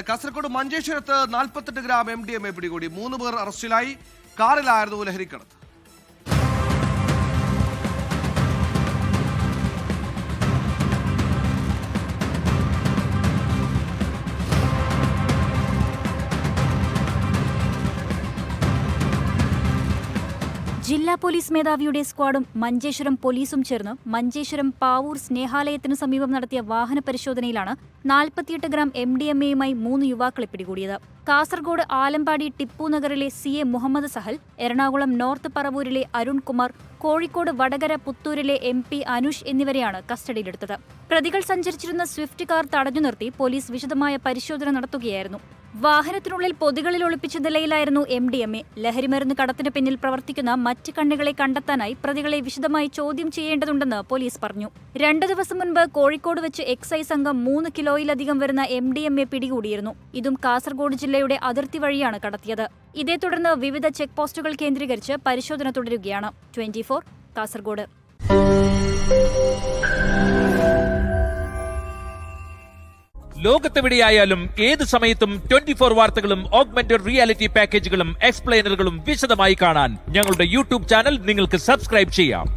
കാസർഗോഡ് മഞ്ചേശ്വരത്ത് 48 gram MDMA പിടികൂടി. 3 പേർ അറസ്റ്റിലായി. കാറിലായിരുന്നു ലഹരിക്കടത്ത്. ജില്ലാ പോലീസ് മേധാവിയുടെ സ്ക്വാഡും മഞ്ചേശ്വരം പോലീസും ചേർന്ന് മഞ്ചേശ്വരം പാവൂർ സ്നേഹാലയത്തിനു സമീപം നടത്തിയ വാഹന പരിശോധനയിലാണ് 48 ഗ്രാം MDMAയുമായി 3 യുവാക്കളെ പിടികൂടിയത്. കാസർഗോഡ് ആലമ്പാടി ടിപ്പു നഗറിലെ CA മുഹമ്മദ് സഹൽ, എറണാകുളം നോർത്ത് പറവൂരിലെ അരുൺകുമാർ, കോഴിക്കോട് വടകര പുത്തൂരിലെ MP അനുഷ് എന്നിവരെയാണ് കസ്റ്റഡിയിലെടുത്തത്. പ്രതികൾ സഞ്ചരിച്ചിരുന്ന സ്വിഫ്റ്റ് കാർ തടഞ്ഞു നിർത്തി പോലീസ് വിശദമായ പരിശോധന നടത്തുകയായിരുന്നു. വാഹനത്തിനുള്ളിൽ പൊതികളിൽ ഒളിപ്പിച്ച നിലയിലായിരുന്നു MDMA. ലഹരിമരുന്ന് കടത്തിന് പിന്നിൽ പ്രവർത്തിക്കുന്ന മറ്റ് കണ്ണികളെ കണ്ടെത്താനായി പ്രതികളെ വിശദമായി ചോദ്യം ചെയ്യേണ്ടതുണ്ടെന്ന് പോലീസ് പറഞ്ഞു. 2 ദിവസം മുൻപ് കോഴിക്കോട് വെച്ച് എക്സൈസ് സംഘം 3 കിലോയിലധികം വരുന്ന MDMA പിടികൂടിയിരുന്നു. ഇതും കാസർഗോഡ് ജില്ലയുടെ അതിർത്തി വഴിയാണ് കടത്തിയത്. ഇതേ തുടർന്ന് വിവിധ ചെക്ക് പോസ്റ്റുകൾ കേന്ദ്രീകരിച്ച് പരിശോധന തുടരുകയാണ്. 24 കാസർഗോഡ്. ലോകത്തെവിടെയായാലും ഏത് സമയത്തും 24 വാർത്തകളും ഓഗ്മെന്റഡ് റിയാലിറ്റി പാക്കേജുകളും എക്സ്പ്ലെയിനറുകളും വിശദമായി കാണാൻ ഞങ്ങളുടെ YouTube ചാനൽ നിങ്ങൾക്ക് സബ്സ്ക്രൈബ് ചെയ്യാം.